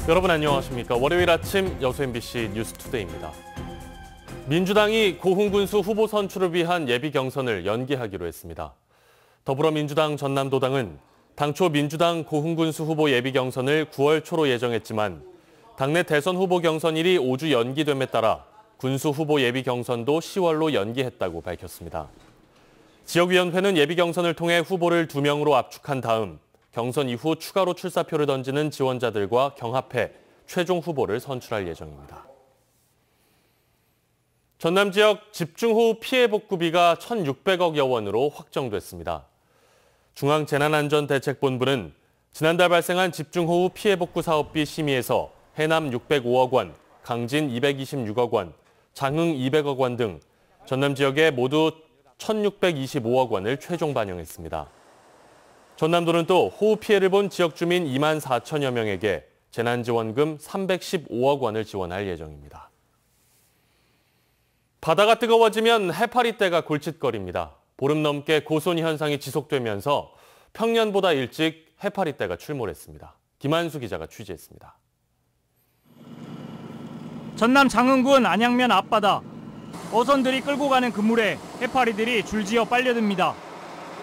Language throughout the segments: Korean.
여러분 안녕하십니까. 월요일 아침 여수 MBC 뉴스투데이입니다. 민주당이 고흥군수 후보 선출을 위한 예비 경선을 연기하기로 했습니다. 더불어민주당 전남도당은 당초 민주당 고흥군수 후보 예비 경선을 9월 초로 예정했지만 당내 대선 후보 경선일이 5주 연기됨에 따라 군수 후보 예비 경선도 10월로 연기했다고 밝혔습니다. 지역위원회는 예비 경선을 통해 후보를 2명으로 압축한 다음 경선 이후 추가로 출사표를 던지는 지원자들과 경합해 최종 후보를 선출할 예정입니다. 전남 지역 집중호우 피해 복구비가 1,600억여 원으로 확정됐습니다. 중앙재난안전대책본부는 지난달 발생한 집중호우 피해 복구 사업비 심의에서 해남 605억 원, 강진 226억 원, 장흥 200억 원 등 전남 지역에 모두 1,625억 원을 최종 반영했습니다. 전남도는 또 호우 피해를 본 지역 주민 2만 4천여 명에게 재난지원금 315억 원을 지원할 예정입니다. 바다가 뜨거워지면 해파리떼가 골칫거립니다. 보름 넘게 고손 현상이 지속되면서 평년보다 일찍 해파리떼가 출몰했습니다. 김한수 기자가 취재했습니다. 전남 장흥군 안양면 앞바다. 어선들이 끌고 가는 그물에 해파리들이 줄지어 빨려듭니다.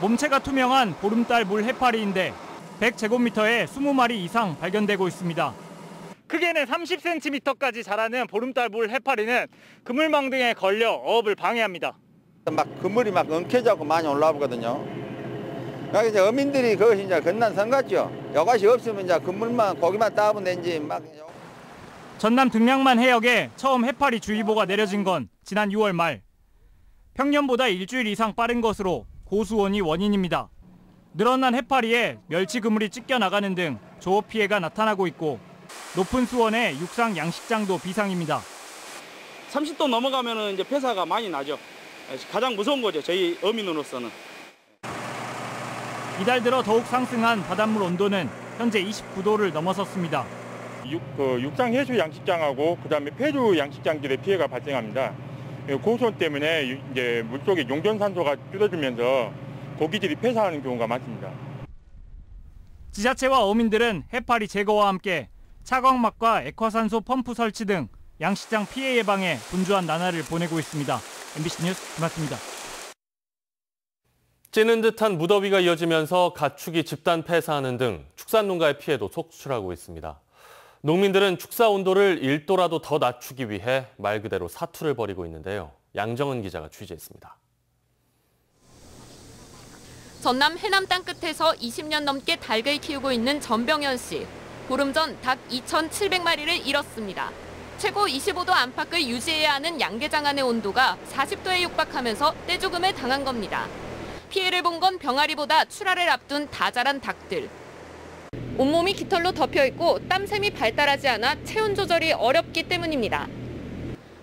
몸체가 투명한 보름달 물 해파리인데 100제곱미터에 20마리 이상 발견되고 있습니다. 크게는 30cm까지 자라는 보름달 물 해파리는 그물망 등에 걸려 어업을 방해합니다. 막 그물이 막 엉켜져서 많이 올라오거든요. 그러니까 이제 어민들이 그것이 이제 건난 선 같죠. 여과시 없으면 이제 그물만 고기만 따면 되지 막. 전남 등량만 해역에 처음 해파리 주의보가 내려진 건 지난 6월 말. 평년보다 일주일 이상 빠른 것으로 고수온이 원인입니다. 늘어난 해파리에 멸치 그물이 찢겨 나가는 등 조업 피해가 나타나고 있고 높은 수온에 육상 양식장도 비상입니다. 30도 넘어가면 이제 폐사가 많이 나죠. 가장 무서운 거죠, 저희 어민으로서는. 이달 들어 더욱 상승한 바닷물 온도는 현재 29도를 넘어섰습니다. 육상 해수 양식장하고 그다음에 폐주 양식장들의 피해가 발생합니다. 고수온 때문에 이제 물속에 용존산소가 줄어들면서 고기들이 폐사하는 경우가 많습니다. 지자체와 어민들은 해파리 제거와 함께 차광막과 액화산소 펌프 설치 등 양식장 피해 예방에 분주한 나날을 보내고 있습니다. MBC 뉴스 김학수입니다. 찌는 듯한 무더위가 이어지면서 가축이 집단 폐사하는 등 축산농가의 피해도 속출하고 있습니다. 농민들은 축사 온도를 1도라도 더 낮추기 위해 말 그대로 사투를 벌이고 있는데요. 양정은 기자가 취재했습니다. 전남 해남 땅끝에서 20년 넘게 닭을 키우고 있는 전병현 씨. 보름 전 닭 2,700마리를 잃었습니다. 최고 25도 안팎을 유지해야 하는 양계장 안의 온도가 40도에 육박하면서 떼죽음을 당한 겁니다. 피해를 본 건 병아리보다 출하를 앞둔 다 자란 닭들. 온몸이 깃털로 덮여있고 땀샘이 발달하지 않아 체온 조절이 어렵기 때문입니다.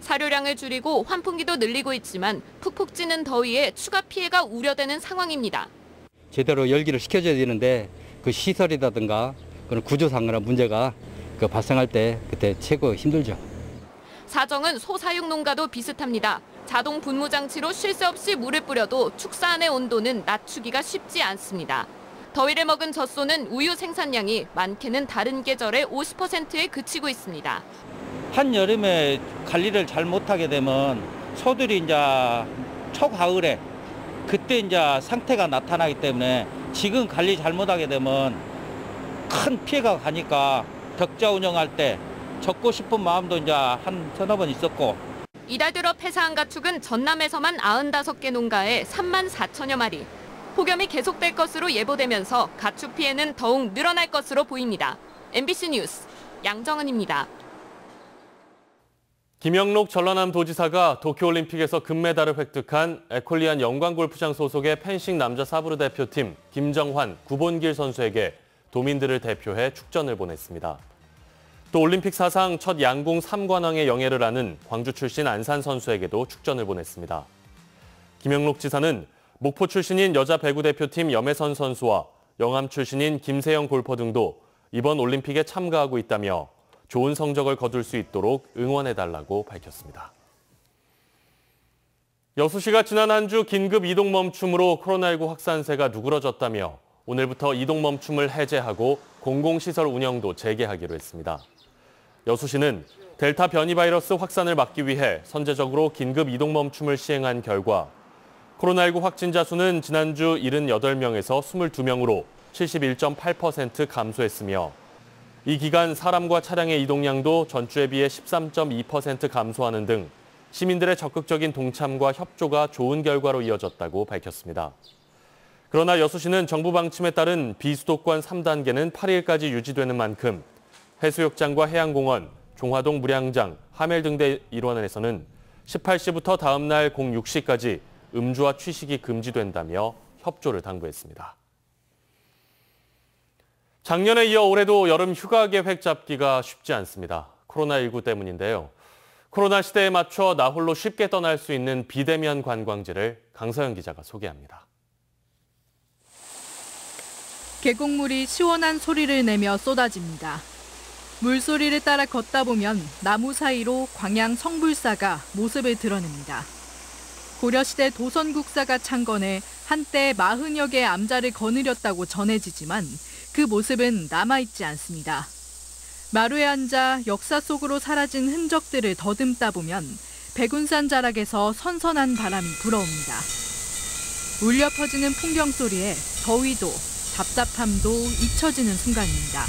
사료량을 줄이고 환풍기도 늘리고 있지만 푹푹 찌는 더위에 추가 피해가 우려되는 상황입니다. 제대로 열기를 식혀줘야 되는데 그 시설이라든가 그런 구조상으로 문제가 발생할 때 그때 최고 힘들죠. 사정은 소사육 농가도 비슷합니다. 자동 분무 장치로 쉴 새 없이 물을 뿌려도 축사 안의 온도는 낮추기가 쉽지 않습니다. 더위를 먹은 젖소는 우유 생산량이 많게는 다른 계절의 50%에 그치고 있습니다. 한여름에 관리를 잘 못하게 되면 소들이 이제 초가을에 그때 이제 상태가 나타나기 때문에 지금 관리 잘못하게 되면 큰 피해가 가니까 격자 운영할 때 적고 싶은 마음도 이제 한 서너 번 있었고. 이달 들어 폐사한 가축은 전남에서만 95개 농가에 3만 4천여 마리. 폭염이 계속될 것으로 예보되면서 가축 피해는 더욱 늘어날 것으로 보입니다. MBC 뉴스 양정은입니다. 김영록 전라남도지사가 도쿄올림픽에서 금메달을 획득한 에콜리안 영광골프장 소속의 펜싱 남자 사브르 대표팀 김정환, 구본길 선수에게 도민들을 대표해 축전을 보냈습니다. 또 올림픽 사상 첫 양궁 3관왕의 영예를 아는 광주 출신 안산 선수에게도 축전을 보냈습니다. 김영록 지사는 목포 출신인 여자 배구 대표팀 염혜선 선수와 영암 출신인 김세영 골퍼 등도 이번 올림픽에 참가하고 있다며 좋은 성적을 거둘 수 있도록 응원해달라고 밝혔습니다. 여수시가 지난 한 주 긴급 이동 멈춤으로 코로나19 확산세가 누그러졌다며 오늘부터 이동 멈춤을 해제하고 공공시설 운영도 재개하기로 했습니다. 여수시는 델타 변이 바이러스 확산을 막기 위해 선제적으로 긴급 이동 멈춤을 시행한 결과 코로나19 확진자 수는 지난주 78명에서 22명으로 71.8% 감소했으며 이 기간 사람과 차량의 이동량도 전주에 비해 13.2% 감소하는 등 시민들의 적극적인 동참과 협조가 좋은 결과로 이어졌다고 밝혔습니다. 그러나 여수시는 정부 방침에 따른 비수도권 3단계는 8일까지 유지되는 만큼 해수욕장과 해양공원, 종화동 무량장, 하멜 등의 일원에서는 18시부터 다음 날 06시까지 음주와 취식이 금지된다며 협조를 당부했습니다. 작년에 이어 올해도 여름 휴가 계획 잡기가 쉽지 않습니다. 코로나19 때문인데요. 코로나 시대에 맞춰 나홀로 쉽게 떠날 수 있는 비대면 관광지를 강서영 기자가 소개합니다. 계곡물이 시원한 소리를 내며 쏟아집니다. 물소리를 따라 걷다 보면 나무 사이로 광양 성불사가 모습을 드러냅니다. 고려시대 도선국사가 창건해 한때 40여 개의 암자를 거느렸다고 전해지지만 그 모습은 남아있지 않습니다. 마루에 앉아 역사 속으로 사라진 흔적들을 더듬다 보면 백운산 자락에서 선선한 바람이 불어옵니다. 울려 퍼지는 풍경 소리에 더위도 답답함도 잊혀지는 순간입니다.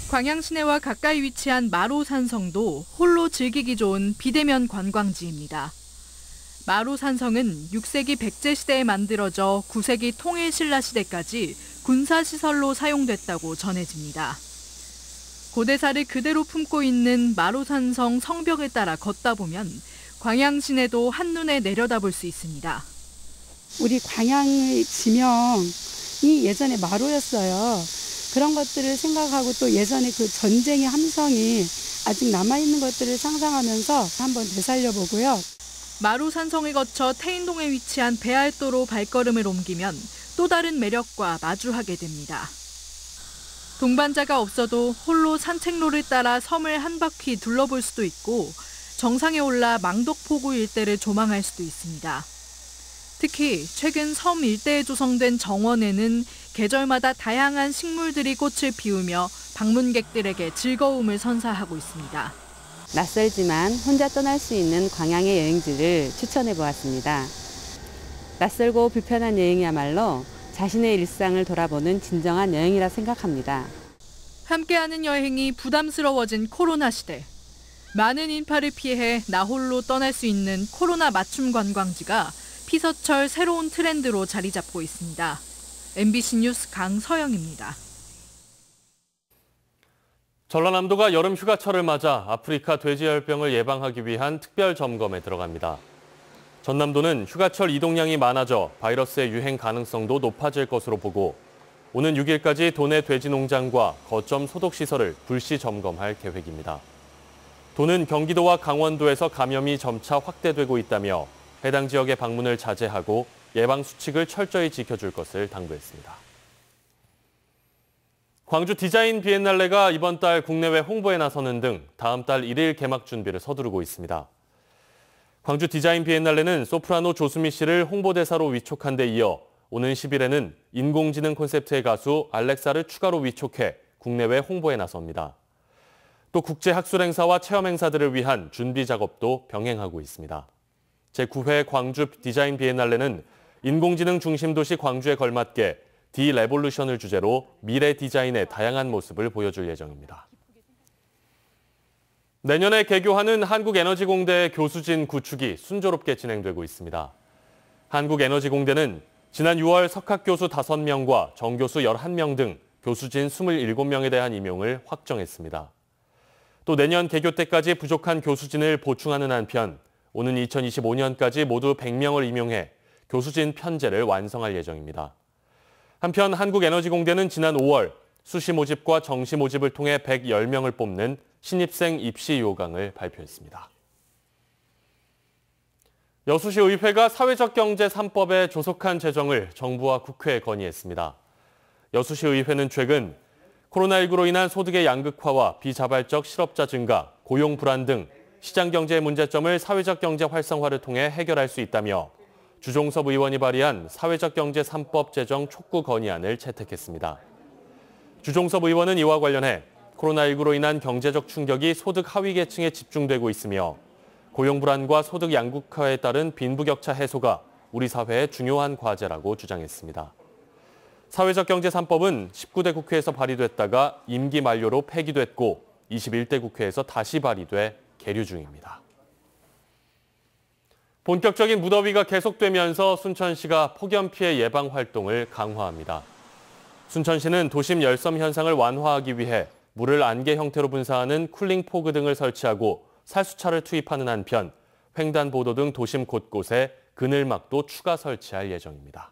광양 시내와 가까이 위치한 마로산성도 홀로 즐기기 좋은 비대면 관광지입니다. 마로산성은 6세기 백제 시대에 만들어져 9세기 통일신라 시대까지 군사시설로 사용됐다고 전해집니다. 고대사를 그대로 품고 있는 마로산성 성벽을 따라 걷다 보면 광양 시내도 한눈에 내려다볼 수 있습니다. 우리 광양의 지명이 예전에 마로였어요. 그런 것들을 생각하고 또 예전에 그 전쟁의 함성이 아직 남아있는 것들을 상상하면서 한번 되살려보고요. 마로산성을 거쳐 태인동에 위치한 배알도로 발걸음을 옮기면 또 다른 매력과 마주하게 됩니다. 동반자가 없어도 홀로 산책로를 따라 섬을 한 바퀴 둘러볼 수도 있고 정상에 올라 망덕포구 일대를 조망할 수도 있습니다. 특히 최근 섬 일대에 조성된 정원에는 계절마다 다양한 식물들이 꽃을 피우며 방문객들에게 즐거움을 선사하고 있습니다. 낯설지만 혼자 떠날 수 있는 광양의 여행지를 추천해 보았습니다. 낯설고 불편한 여행이야말로 자신의 일상을 돌아보는 진정한 여행이라 생각합니다. 함께하는 여행이 부담스러워진 코로나 시대. 많은 인파를 피해 나홀로 떠날 수 있는 코로나 맞춤 관광지가 피서철 새로운 트렌드로 자리 잡고 있습니다. MBC 뉴스 강서영입니다. 전라남도가 여름 휴가철을 맞아 아프리카 돼지열병을 예방하기 위한 특별 점검에 들어갑니다. 전남도는 휴가철 이동량이 많아져 바이러스의 유행 가능성도 높아질 것으로 보고 오는 6일까지 도내 돼지 농장과 거점 소독시설을 불시 점검할 계획입니다. 도는 경기도와 강원도에서 감염이 점차 확대되고 있다며 해당 지역의 방문을 자제하고 예방 수칙을 철저히 지켜줄 것을 당부했습니다. 광주 디자인 비엔날레가 이번 달 국내외 홍보에 나서는 등 다음 달 1일 개막 준비를 서두르고 있습니다. 광주 디자인 비엔날레는 소프라노 조수미 씨를 홍보대사로 위촉한 데 이어 오는 10일에는 인공지능 콘셉트의 가수 알렉사를 추가로 위촉해 국내외 홍보에 나섭니다. 또 국제학술 행사와 체험 행사들을 위한 준비 작업도 병행하고 있습니다. 제9회 광주 디자인 비엔날레는 인공지능 중심 도시 광주에 걸맞게 디레볼루션을 주제로 미래 디자인의 다양한 모습을 보여줄 예정입니다. 내년에 개교하는 한국에너지공대의 교수진 구축이 순조롭게 진행되고 있습니다. 한국에너지공대는 지난 6월 석학교수 5명과 정교수 11명 등 교수진 27명에 대한 임용을 확정했습니다. 또 내년 개교 때까지 부족한 교수진을 보충하는 한편 오는 2025년까지 모두 100명을 임용해 교수진 편제를 완성할 예정입니다. 한편 한국에너지공대는 지난 5월 수시 모집과 정시 모집을 통해 110명을 뽑는 신입생 입시 요강을 발표했습니다. 여수시 의회가 사회적 경제 3법의 조속한 제정을 정부와 국회에 건의했습니다. 여수시 의회는 최근 코로나19로 인한 소득의 양극화와 비자발적 실업자 증가, 고용 불안 등 시장 경제의 문제점을 사회적 경제 활성화를 통해 해결할 수 있다며 주종섭 의원이 발의한 사회적 경제 3법 제정 촉구 건의안을 채택했습니다. 주종섭 의원은 이와 관련해 코로나19로 인한 경제적 충격이 소득 하위 계층에 집중되고 있으며 고용 불안과 소득 양극화에 따른 빈부격차 해소가 우리 사회의 중요한 과제라고 주장했습니다. 사회적 경제 3법은 19대 국회에서 발의됐다가 임기 만료로 폐기됐고 21대 국회에서 다시 발의돼 계류 중입니다. 본격적인 무더위가 계속되면서 순천시가 폭염 피해 예방 활동을 강화합니다. 순천시는 도심 열섬 현상을 완화하기 위해 물을 안개 형태로 분사하는 쿨링 포그 등을 설치하고 살수차를 투입하는 한편 횡단보도 등 도심 곳곳에 그늘막도 추가 설치할 예정입니다.